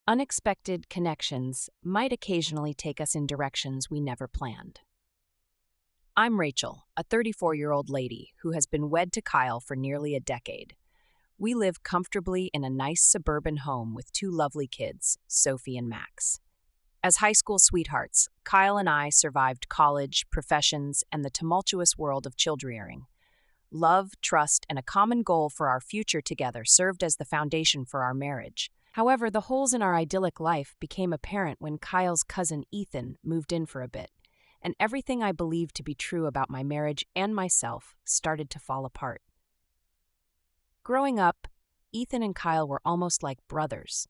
Unexpected connections might occasionally take us in directions we never planned. I'm Rachel, a 34-year-old lady who has been wed to Kyle for nearly a decade. We live comfortably in a nice suburban home with two lovely kids, Sophie and Max. As high school sweethearts, Kyle and I survived college, professions, and the tumultuous world of childrearing. Love, trust, and a common goal for our future together served as the foundation for our marriage. However, the holes in our idyllic life became apparent when Kyle's cousin Ethan moved in for a bit, and everything I believed to be true about my marriage and myself started to fall apart. Growing up, Ethan and Kyle were almost like brothers.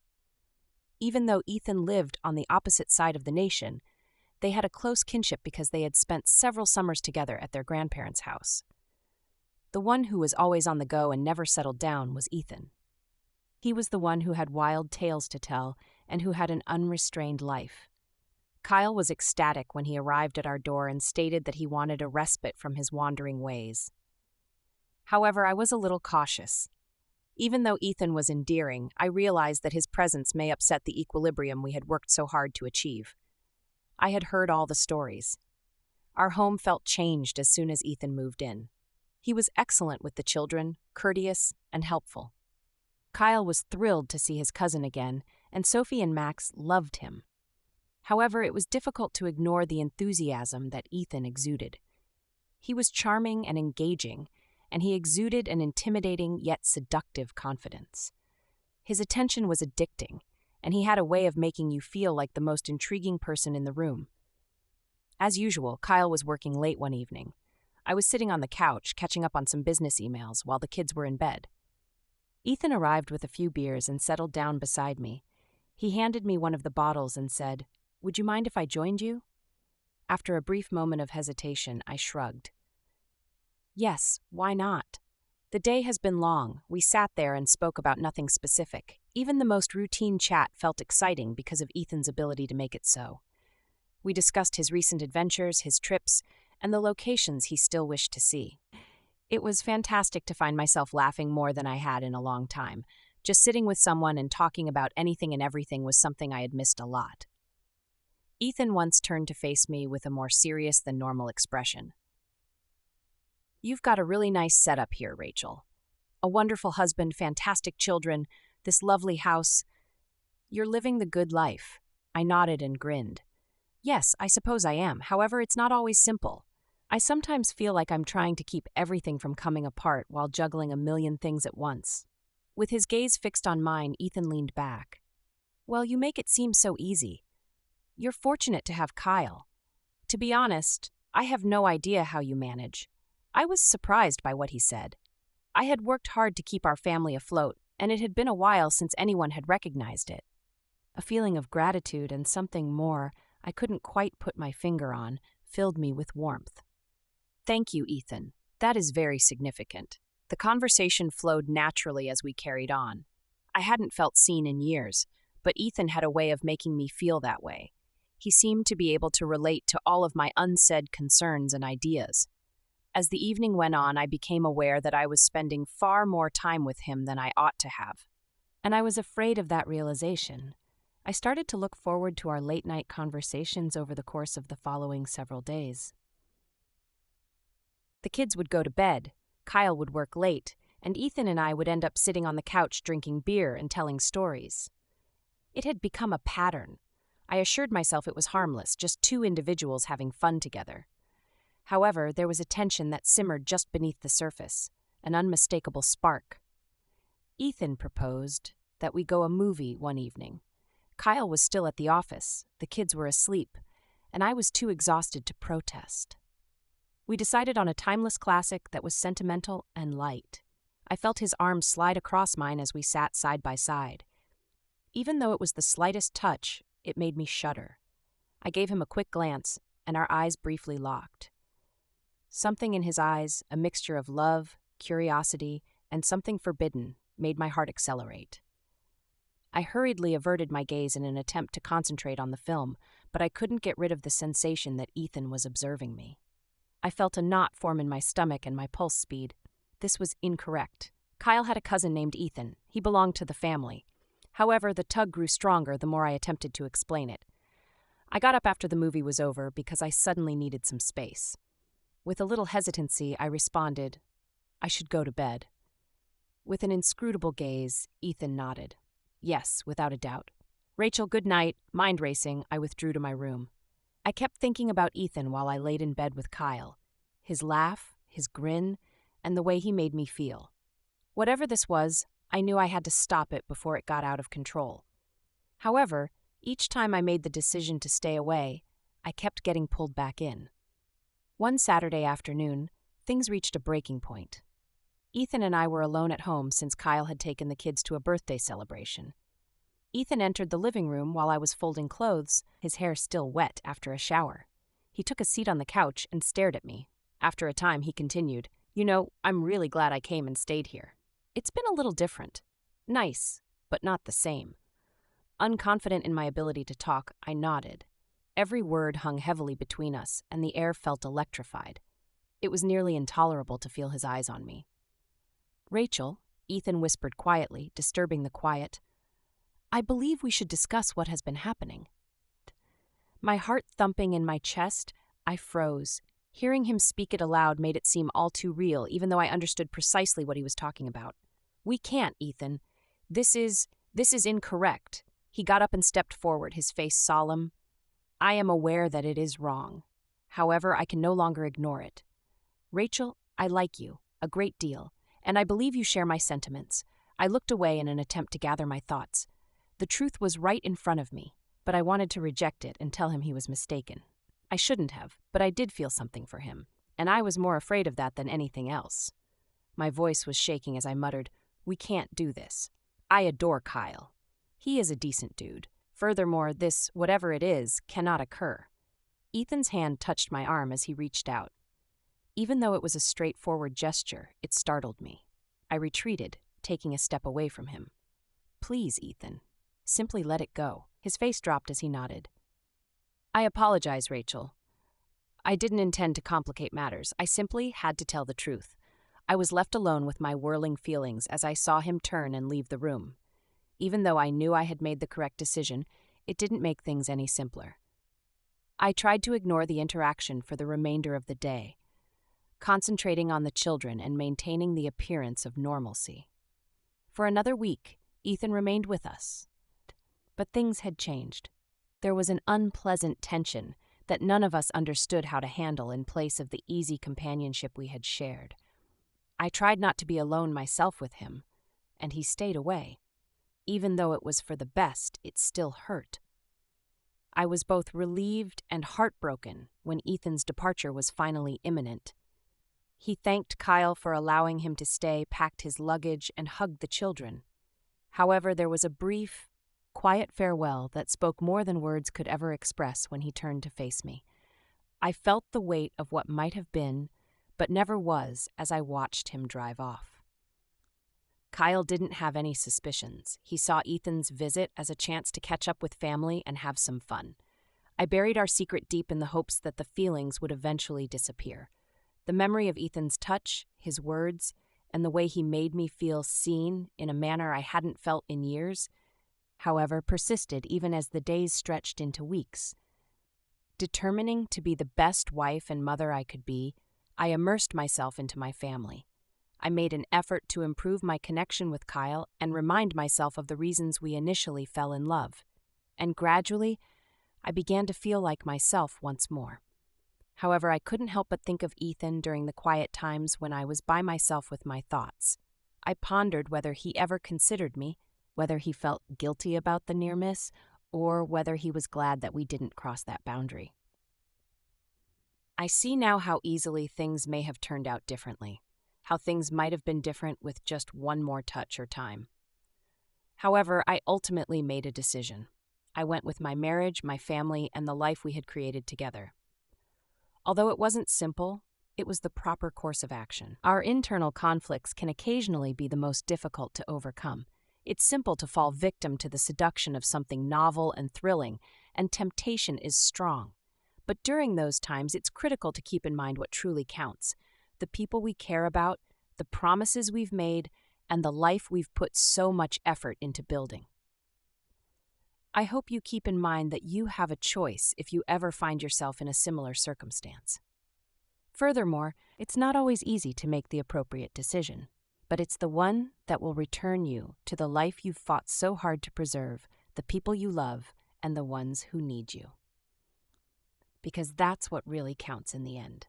Even though Ethan lived on the opposite side of the nation, they had a close kinship because they had spent several summers together at their grandparents' house. The one who was always on the go and never settled down was Ethan. He was the one who had wild tales to tell and who had an unrestrained life. Kyle was ecstatic when he arrived at our door and stated that he wanted a respite from his wandering ways. However, I was a little cautious. Even though Ethan was endearing, I realized that his presence may upset the equilibrium we had worked so hard to achieve. I had heard all the stories. Our home felt changed as soon as Ethan moved in. He was excellent with the children, courteous, and helpful. Kyle was thrilled to see his cousin again, and Sophie and Max loved him. However, it was difficult to ignore the enthusiasm that Ethan exuded. He was charming and engaging, and he exuded an intimidating yet seductive confidence. His attention was addicting, and he had a way of making you feel like the most intriguing person in the room. As usual, Kyle was working late one evening. I was sitting on the couch, catching up on some business emails while the kids were in bed. Ethan arrived with a few beers and settled down beside me. He handed me one of the bottles and said, "Would you mind if I joined you?" After a brief moment of hesitation, I shrugged. Yes, why not? The day has been long. We sat there and spoke about nothing specific. Even the most routine chat felt exciting because of Ethan's ability to make it so. We discussed his recent adventures, his trips, and the locations he still wished to see. It was fantastic to find myself laughing more than I had in a long time. Just sitting with someone and talking about anything and everything was something I had missed a lot. Ethan once turned to face me with a more serious than normal expression. "You've got a really nice setup here, Rachel. A wonderful husband, fantastic children, this lovely house. You're living the good life." I nodded and grinned. "Yes, I suppose I am. However, it's not always simple. I sometimes feel like I'm trying to keep everything from coming apart while juggling a million things at once." With his gaze fixed on mine, Ethan leaned back. "Well, you make it seem so easy. You're fortunate to have Kyle. To be honest, I have no idea how you manage." I was surprised by what he said. I had worked hard to keep our family afloat, and it had been a while since anyone had recognized it. A feeling of gratitude and something more I couldn't quite put my finger on filled me with warmth. "Thank you, Ethan. That is very significant." The conversation flowed naturally as we carried on. I hadn't felt seen in years, but Ethan had a way of making me feel that way. He seemed to be able to relate to all of my unsaid concerns and ideas. As the evening went on, I became aware that I was spending far more time with him than I ought to have. And I was afraid of that realization. I started to look forward to our late-night conversations over the course of the following several days. The kids would go to bed, Kyle would work late, and Ethan and I would end up sitting on the couch drinking beer and telling stories. It had become a pattern. I assured myself it was harmless, just two individuals having fun together. However, there was a tension that simmered just beneath the surface, an unmistakable spark. Ethan proposed that we go a movie one evening. Kyle was still at the office, the kids were asleep, and I was too exhausted to protest. We decided on a timeless classic that was sentimental and light. I felt his arm slide across mine as we sat side by side. Even though it was the slightest touch, it made me shudder. I gave him a quick glance, and our eyes briefly locked. Something in his eyes, a mixture of love, curiosity, and something forbidden, made my heart accelerate. I hurriedly averted my gaze in an attempt to concentrate on the film, but I couldn't get rid of the sensation that Ethan was observing me. I felt a knot form in my stomach and my pulse speed. This was incorrect. Kyle had a cousin named Ethan. He belonged to the family. However, the tug grew stronger the more I attempted to explain it. I got up after the movie was over because I suddenly needed some space. With a little hesitancy, I responded, "I should go to bed." With an inscrutable gaze, Ethan nodded. "Yes, without a doubt." "Rachel, good night." Mind racing, I withdrew to my room. I kept thinking about Ethan while I laid in bed with Kyle. His laugh, his grin, and the way he made me feel. Whatever this was, I knew I had to stop it before it got out of control. However, each time I made the decision to stay away, I kept getting pulled back in. One Saturday afternoon, things reached a breaking point. Ethan and I were alone at home since Kyle had taken the kids to a birthday celebration. Ethan entered the living room while I was folding clothes, his hair still wet after a shower. He took a seat on the couch and stared at me. After a time, he continued, "You know, I'm really glad I came and stayed here. It's been a little different. Nice, but not the same." Unconfident in my ability to talk, I nodded. Every word hung heavily between us, and the air felt electrified. It was nearly intolerable to feel his eyes on me. "Rachel," Ethan whispered quietly, disturbing the quiet, "I believe we should discuss what has been happening." My heart thumping in my chest, I froze. Hearing him speak it aloud made it seem all too real, even though I understood precisely what he was talking about. "We can't, Ethan. This is incorrect." He got up and stepped forward, his face solemn. "I am aware that it is wrong. However, I can no longer ignore it. Rachel, I like you, a great deal, and I believe you share my sentiments." I looked away in an attempt to gather my thoughts. The truth was right in front of me, but I wanted to reject it and tell him he was mistaken. I shouldn't have, but I did feel something for him, and I was more afraid of that than anything else. My voice was shaking as I muttered, "We can't do this. I adore Kyle. He is a decent dude. Furthermore, this, whatever it is, cannot occur." Ethan's hand touched my arm as he reached out. Even though it was a straightforward gesture, it startled me. I retreated, taking a step away from him. "Please, Ethan. Simply let it go." His face dropped as he nodded. "I apologize, Rachel. I didn't intend to complicate matters. I simply had to tell the truth." I was left alone with my whirling feelings as I saw him turn and leave the room. Even though I knew I had made the correct decision, it didn't make things any simpler. I tried to ignore the interaction for the remainder of the day, concentrating on the children and maintaining the appearance of normalcy. For another week, Ethan remained with us. But things had changed. There was an unpleasant tension that none of us understood how to handle in place of the easy companionship we had shared. I tried not to be alone myself with him, and he stayed away. Even though it was for the best, it still hurt. I was both relieved and heartbroken when Ethan's departure was finally imminent. He thanked Kyle for allowing him to stay, packed his luggage, and hugged the children. However, there was a brief, quiet farewell that spoke more than words could ever express when he turned to face me. I felt the weight of what might have been, but never was, as I watched him drive off. Kyle didn't have any suspicions. He saw Ethan's visit as a chance to catch up with family and have some fun. I buried our secret deep in the hopes that the feelings would eventually disappear. The memory of Ethan's touch, his words, and the way he made me feel seen in a manner I hadn't felt in years, however, persisted even as the days stretched into weeks. Determining to be the best wife and mother I could be, I immersed myself into my family. I made an effort to improve my connection with Kyle and remind myself of the reasons we initially fell in love. And gradually, I began to feel like myself once more. However, I couldn't help but think of Ethan during the quiet times when I was by myself with my thoughts. I pondered whether he ever considered me, whether he felt guilty about the near miss, or whether he was glad that we didn't cross that boundary. I see now how easily things may have turned out differently, how things might have been different with just one more touch or time. However, I ultimately made a decision. I went with my marriage, my family, and the life we had created together. Although it wasn't simple, it was the proper course of action. Our internal conflicts can occasionally be the most difficult to overcome. It's simple to fall victim to the seduction of something novel and thrilling, and temptation is strong. But during those times, it's critical to keep in mind what truly counts: the people we care about, the promises we've made, and the life we've put so much effort into building. I hope you keep in mind that you have a choice if you ever find yourself in a similar circumstance. Furthermore, it's not always easy to make the appropriate decision, but it's the one that will return you to the life you've fought so hard to preserve, the people you love, and the ones who need you. Because that's what really counts in the end.